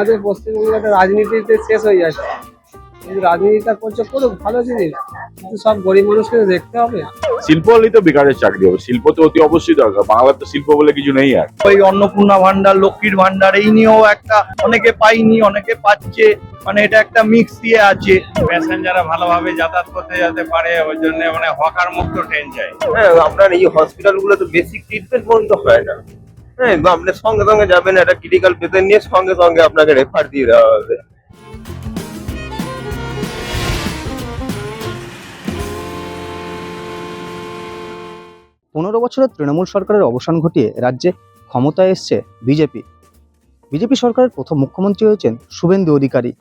আমাদের পশ্চিমবঙ্গটা রাজনীতিতে শেষ হয়ে যাচ্ছে। কিন্তু রাজনীতিটা করছে করুক, ভালো জিনিস, কিন্তু সব গরিব মানুষকে তো দেখতে হবে। শিল্প হলেই তো বেকারের চাকরি হবে, শিল্প তো অতি অবশ্যই দরকার, বাংলার তো শিল্প বলে কিছু নেই। আর ওই অন্নপূর্ণা ভান্ডার, লক্ষ্মীর ভান্ডার, এই নিয়েও একটা অনেকে পাইনি, অনেকে পাচ্ছে, মানে এটা একটা মিক্স দিয়ে আছে। প্যাসেঞ্জাররা ভালোভাবে যাতায়াত করতে যেতে পারে, ওই জন্য মানে হকার মুক্ত ট্রেন চাই। হ্যাঁ, আপনার এই হসপিটাল গুলো তো বেসিক ট্রিটমেন্ট পর্যন্ত হয় না। হ্যাঁ, আপনি সঙ্গে সঙ্গে যাবেন, একটা ক্রিটিক্যাল পেশেন্ট নিয়ে সঙ্গে সঙ্গে আপনাকে রেফার দিয়ে দেওয়া হবে। পনেরো বছরের তৃণমূল সরকারের অবসান ঘটিয়ে রাজ্যে ক্ষমতায় এসছে বিজেপি সরকারের প্রথম মুখ্যমন্ত্রী হয়েছেন শুভেন্দু অধিকারী।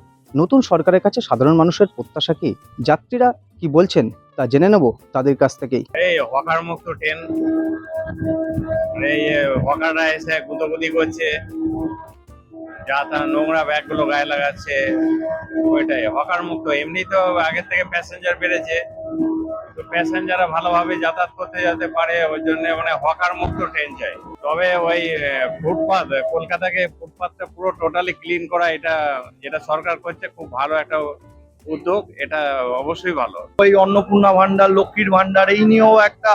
নতুন সরকারের কাছে সাধারণ মানুষের প্রত্যাশা কি, যাত্রীরা কি বলছেন তা জেনে নেব তাদের কাছ থেকেই। এই হকার মুক্ত ট্রেন, এই হকাররা এসে গুদোগুদি করছে, যা তা নোংরা ব্যাগ গুলো গায়ে লাগাচ্ছে, ওইটাই হকার মুক্ত। এমনি তো আগের থেকে প্যাসেঞ্জার বেড়েছে, তো প্যাসেঞ্জাররা ভালোভাবে যাতায়াত করতে যেতে পারে, ওই জন্য মানে হকার মুক্ত ট্রেন চাই। তবে ওই ফুটপাথ, কলকাতাকে ফুটপাথটা পুরো টোটালি ক্লিন করা, এটা যেটা সরকার করছে খুব ভালো একটা উদ্যোগ, এটা অবশ্যই ভালো। ওই অন্নপূর্ণা ভান্ডার, লক্ষ্মীর ভান্ডার, এই নিয়েও একটা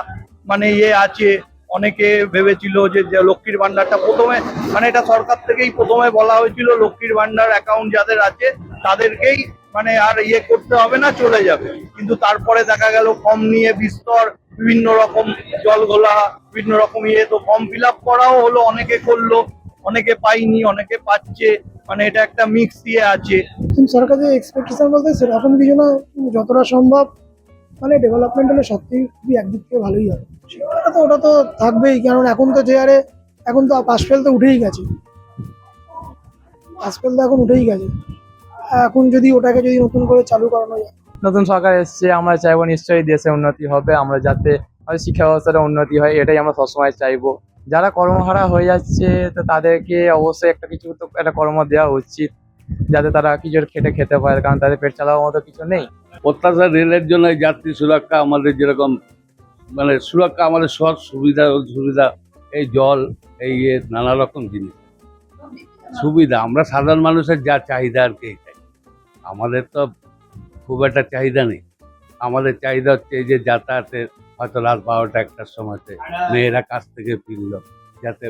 মানে আছে। অনেকে ভেবেছিল যে লক্ষ্মীর ভান্ডারটা প্রথমে, মানে এটা সরকার থেকেই প্রথমে বলা হয়েছিল লক্ষ্মীর ভান্ডার অ্যাকাউন্ট যাদের আছে তাদেরকেই মানে আর করতে হবে না, চলে যাবে। কিন্তু তারপরে দেখা গেল ফর্ম নিয়ে বিস্তর বিভিন্ন রকম জল ঘোলা, বিভিন্ন রকম তো ফর্ম ফিল আপ করাও হলো, অনেকে করলো, অনেকে পাইনি, অনেকে পাচ্ছে, মানে এটা একটা মিক্স দিয়ে আছে। সরকারের এক্সপেকটেশন বলতে সেরকম কিছু না, যতটা সম্ভব মানে ডেভেলপমেন্ট হলে সত্যি খুবই একদিক থেকে ভালোই হবে। সেটা তো ওটা তো থাকবেই, কারণ এখন তো যে হারে, এখন তো পাস ফেল তো উঠেই গেছে, পাস ফেল তো এখন উঠেই গেছে। এখন যদি ওটাকে যদি নতুন করে চালু করানো যায়। নতুন সরকার এসছে, আমরা চাইবো নিশ্চয়ই দেশে উন্নতি হবে, আমরা যাতে আমাদের শিক্ষা ব্যবস্থাটা উন্নতি হয়, এটাই আমরা সবসময় চাইবো। যারা কর্মহারা হয়ে যাচ্ছে তো তাদেরকে অবশ্যই একটা কিছু তো একটা কর্ম দেওয়া উচিত, যাতে তারা কিছু খেটে খেতে পারে, কারণ তাদের পেট চালানোর মতো কিছু নেই। অত্যাচার রেলের জন্য এই যাত্রী সুরক্ষা, আমাদের যেরকম মানে সুরক্ষা, আমাদের সব সুবিধা, এই জল, এই নানা রকম জিনিস সুবিধা, আমরা সাধারণ মানুষের যা চাহিদা আর কি চাই। আমাদের তো খুব একটা চাহিদা নেই, আমাদের চাহিদা হচ্ছে এই যে যাতায়াতের, হয়তো রাত 12টা 1টার সময়তে মেয়েরা কাছ থেকে ফিরল, যাতে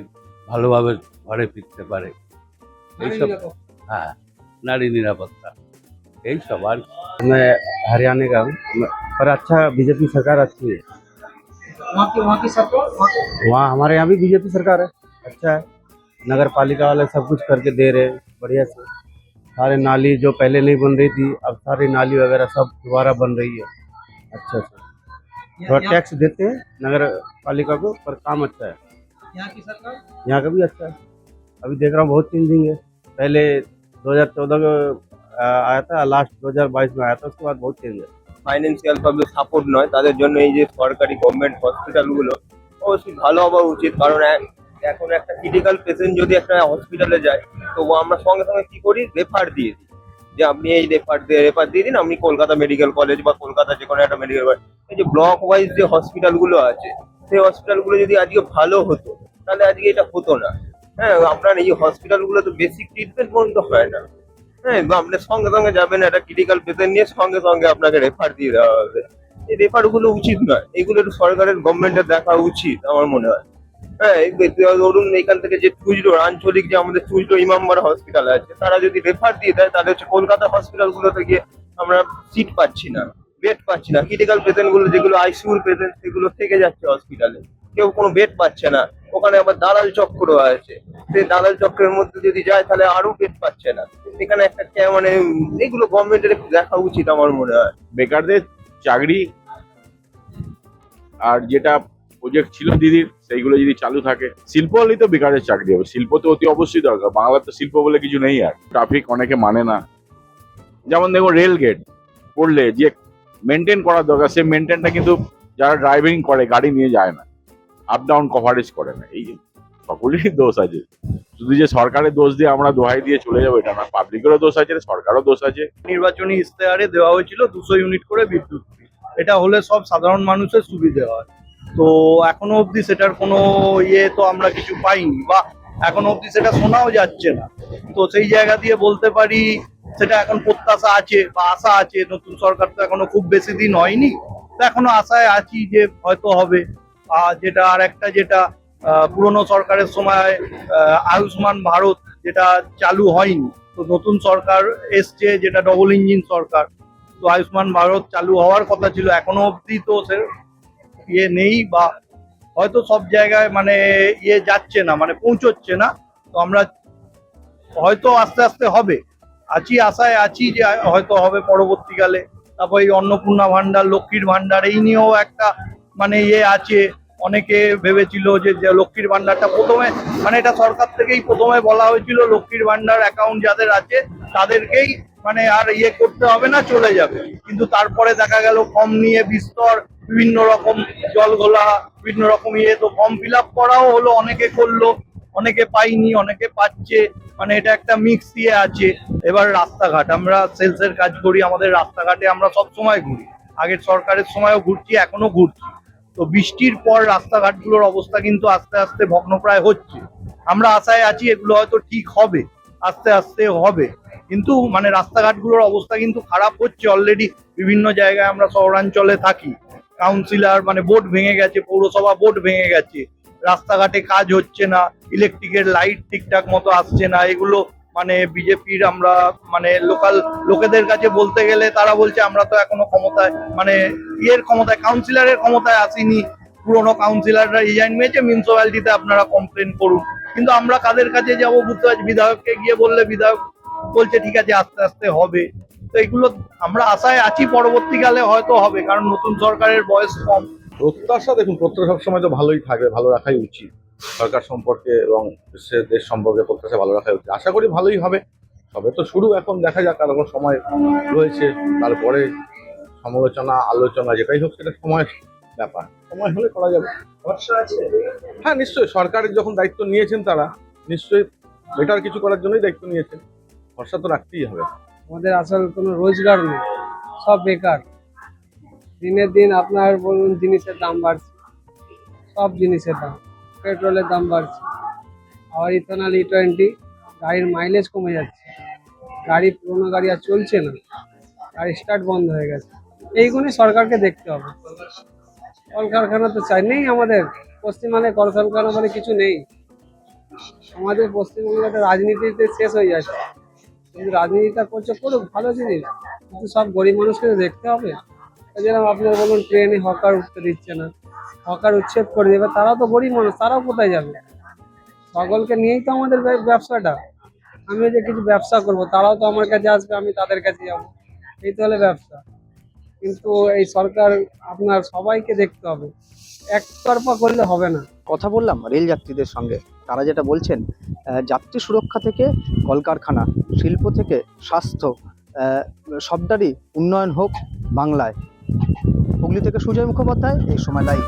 ভালোভাবে ঘরে ফিরতে পারে, এইসব। হ্যাঁ, নারী নিরাপত্তা, এই সব। আর मैं हरियाणा का हूँ, पर अच्छा बीजेपी सरकार अच्छी है। वहाँ की सरकार वहाँ हमारे यहाँ भी बीजेपी सरकार है, अच्छा है। नगर पालिका वाले सब कुछ करके दे रहे हैं बढ़िया से। सारे नाली जो पहले नहीं बन रही थी, अब सारी नाली वगैरह सब दोबारा बन रही है अच्छा से। थोड़ा टैक्स देते हैं नगर पालिका को, पर काम अच्छा है। यहाँ की सरकार, यहाँ का भी अच्छा है। अभी देख रहा हूँ बहुत चेंजिंग है, पहले 2014 का आया था, लास्ट 2022 में आया था, उसके बाद बहुत चेंज है। ফাইন্যান্সিয়াল ভাবে সাপোর্ট নয় তাদের জন্য এই যে সরকারি গভর্নমেন্ট হসপিটাল গুলো অবশ্যই ভালো হওয়া উচিত। কারণ এখন একটা ক্রিটিক্যাল পেশেন্ট যদি একটা হসপিটালে যায়, তো আমরা সঙ্গে সঙ্গে কি করি, রেফার দিয়ে দিই, যে আপনি এই রেফার দিয়ে দিন, আপনি কলকাতা মেডিকেল কলেজ বা কলকাতা যে কোনো একটা মেডিকেল কলেজ। এই যে ব্লক ওয়াইজ যে হসপিটাল গুলো আছে, সেই হসপিটাল গুলো যদি আজকে ভালো হতো, তাহলে আজকে এটা হতো না। হ্যাঁ, আপনার এই হসপিটাল গুলো তো বেসিক ট্রিটমেন্ট পর্যন্ত হয় না। হ্যাঁ, আপনি সঙ্গে সঙ্গে যাবেন, একটা ক্রিটিক্যাল পেশেন্ট নিয়ে সঙ্গে সঙ্গে আপনাকে রেফার দিয়ে দেওয়া হবে। এই রেফার গুলো উচিত নয়, এগুলো একটু সরকারের গভর্নমেন্টের দেখা উচিত আমার মনে হয়। হ্যাঁ, ধরুন এখান থেকে যে চুজলো আঞ্চলিক যে আমাদের চুজলো ইমামবাড়া হসপিটাল আছে, তারা যদি রেফার দিয়ে দেয়, তাহলে হচ্ছে কলকাতা হসপিটাল গুলোতে গিয়ে আমরা সিট পাচ্ছি না, বেড পাচ্ছি না। ক্রিটিক্যাল পেশেন্ট গুলো যেগুলো আইসিইউর পেশেন্ট, সেগুলো থেকে যাচ্ছে হসপিটালে, কেউ কোনো বেড পাচ্ছে না। ওখানে আবার দালাল চক্র আছে, সেই দালাল চক্রের মধ্যে যদি যায় তাহলে আরো বেড পাচ্ছে না। এখানে একটা মানে এগুলো গভর্নমেন্টের দেখা উচিত আমার মনে হয়। বেকারদের চাকরি আর যেটা প্রজেক্ট ছিল দিদির, সেইগুলো যদি চালু থাকে, শিল্প হলেই তো বেকারের চাকরি হবে, শিল্প তো অতি অবশ্যই দরকার, বাংলার তো শিল্প বলে কিছু নেই। আর ট্রাফিক অনেকে মানে না, যেমন দেখো রেল গেট করলে যে মেনটেন করার দরকার, সেই মেনটেনটা কিন্তু যারা ড্রাইভিং করে গাড়ি নিয়ে যায় না, আপ ডাউন কভারেজ করে না। এই সকলেরই দোষ আছে, শুধু যে সরকারের দোষ দিয়ে আমরা দোহাই দিয়ে চলে যাবো এটা না, পাবলিকেরও দোষ আছে, সরকারও দোষ আছে। নির্বাচনী ইশতেহারে দেওয়া হয়েছিল 200 ইউনিট করে বিদ্যুৎ ফ্রি, এটা হলে সব সাধারণ মানুষের সুবিধে হয়। তো এখনো অবধি সেটার কোনো তো আমরা কিছু পাইনি, বা এখন অবধি সেটা শোনাও যাচ্ছে না। তো সেই জায়গা দিয়ে বলতে পারি সেটা এখন প্রত্যাশা আছে বা আশা আছে। নতুন সরকার তো এখনো খুব বেশি দিন হয়নি, তো এখনো আশায় আছি যে হয়তো হবে। আর যেটা আর একটা যেটা পুরনো সরকারের সময় আয়ুষ্মান ভারত যেটা চালু হয়নি, তো নতুন সরকার এসছে যেটা ডবল ইঞ্জিন সরকার, তো আয়ুষ্মান ভারত চালু হওয়ার কথা ছিল, এখনো অবধি তো সে ইয়ে নেই বা হয়তো সব জায়গায় মানে ইয়ে যাচ্ছে না, মানে পৌঁছচ্ছে না। তো আমরা হয়তো আস্তে আস্তে হবে, আশায় আছি যে হয়তো হবে পরবর্তীকালে। তারপর এই অন্নপূর্ণা ভান্ডার, লক্ষ্মীর ভান্ডার এই নিয়েও একটা মানে ইয়ে আছে। অনেকে ভেবেছিল যে লক্ষ্মীর ভান্ডারটা প্রথমে মানে এটা সরকার থেকেই প্রথমে বলা হয়েছিল লক্ষ্মীর ভান্ডার অ্যাকাউন্ট যাদের আছে তাদেরকেই মানে আর ইয়ে করতে হবে না, চলে যাবে। কিন্তু তারপরে দেখা গেল ফর্ম নিয়ে বিস্তর বিভিন্ন রকম জল ঘোলা, বিভিন্ন রকম ইয়ে, তো ফর্ম ফিল আপ করাও হলো, অনেকে করলো, অনেকে পাইনি, অনেকে পাচ্ছে, মানে এটা একটা মিক্স ইয়ে আছে। এবার রাস্তাঘাট, আমরা সেলসের কাজ করি, আমাদের রাস্তাঘাটে আমরা সব সময় ঘুরি, আগের সরকারের সময়ও ঘুরছি, এখনো ঘুরছি। তো বৃষ্টির পর রাস্তাঘাটগুলোর অবস্থা কিন্তু আস্তে আস্তে ভগ্নপ্রায় হচ্ছে। আমরা আশায় আছি এগুলো হয়তো ঠিক হবে, আস্তে আস্তে হবে, কিন্তু মানে রাস্তাঘাটগুলোর অবস্থা কিন্তু খারাপ হচ্ছে অলরেডি। বিভিন্ন জায়গায় আমরা শহরাঞ্চলে থাকি, কাউন্সিলর মানে বোর্ড ভেঙে গেছে, পৌরসভা বোর্ড ভেঙে গেছে, রাস্তাঘাটে কাজ হচ্ছে না, ইলেকট্রিকের লাইট ঠিকঠাক মতো আসছে না। এগুলো মানে বিজেপির আমরা মানে লোকাল লোকেদের কাছে বলতে গেলে তারা বলছে আমরা তো এখনো ক্ষমতায় মানে ক্ষমতায় কাউন্সিলরের ক্ষমতায় আসিনি, পুরোনো কাউন্সিলররা রিজাইন নিয়েছে, মিউনিসিপ্যালিটিতে আপনারা কমপ্লেন করুন। কিন্তু আমরা কাদের কাছে যাব বুঝতে পারছি, বিধায়ককে গিয়ে বললে বিধায়ক বলছে ঠিক আছে আস্তে আস্তে হবে। তো এগুলো আমরা আশায় আছি পরবর্তীকালে হয়তো হবে, কারণ নতুন সরকারের বয়স কম। প্রত্যাশা, দেখুন প্রত্যাশা সবসময় তো ভালোই থাকবে, ভালো রাখাই উচিত সরকার সম্পর্কে এবং দেশ সম্পর্কে প্রত্যাশা ভালো রাখাই উচিত। আশা করি ভালোই হবে, সবে তো শুরু, এখন দেখা যাক, আর এখন সময় রয়েছে। তারপরে সমালোচনা আলোচনা যেটাই হোক সেটা সময়ের ব্যাপার, সময় হলে করা যাবে। হ্যাঁ নিশ্চয়ই, সরকারের যখন দায়িত্ব নিয়েছেন তারা নিশ্চয়ই বেটার কিছু করার জন্যই দায়িত্ব নিয়েছেন, ভরসা তো রাখতেই হবে। আমাদের আসল কোনো রোজগার নেই, সব বেকার। দিনের দিন আপনার বলুন জিনিসের দাম বাড়ছে, সব জিনিসের দাম, পেট্রোলের দাম বাড়ছে, আবার ইথানল E20 গাড়ির মাইলেজ কমে যাচ্ছে, গাড়ি পুরোনো গাড়ি আর চলছে না, গাড়ি স্টার্ট বন্ধ হয়ে গেছে। এইগুলি সরকারকে দেখতে হবে। কলকারখানা তো চাই নেই, আমাদের পশ্চিমবঙ্গে কলকারখানা বলে কিছু নেই। আমাদের পশ্চিমবঙ্গটা রাজনীতিতে শেষ হয়ে যাচ্ছে, কিন্তু রাজনীতিটা করছে করুক, ভালো জিনিস, কিন্তু সব গরিব মানুষকে তো দেখতে হবে। যেরকম আপনার বলুন ট্রেনে হকার উঠতে দিচ্ছে না, হকার উচ্ছেদ করে দেবে, তারাও তো গরিব মানুষ, তারাও কোথায় যাবে? সকলকে নিয়েই তো আমাদের ব্যবসাটা। আমি যে কিছু ব্যবসা করব, তারাও তো আমার কাছে আসবে, আমি তাদের কাছে যাবো, এই তো হলে ব্যবসা। কিন্তু এই সরকার আপনার সবাইকে দেখতে হবে, একতরফা করলে হবে না। কথা বললাম রেল যাত্রীদের সঙ্গে, তারা যেটা বলছেন যাত্রী সুরক্ষা থেকে কলকারখানা, শিল্প থেকে স্বাস্থ্য, সবটারই উন্নয়ন হোক বাংলায়। হুগলি থেকে সুজয় মুখোপাধ্যায়, এই সময় লাইভ।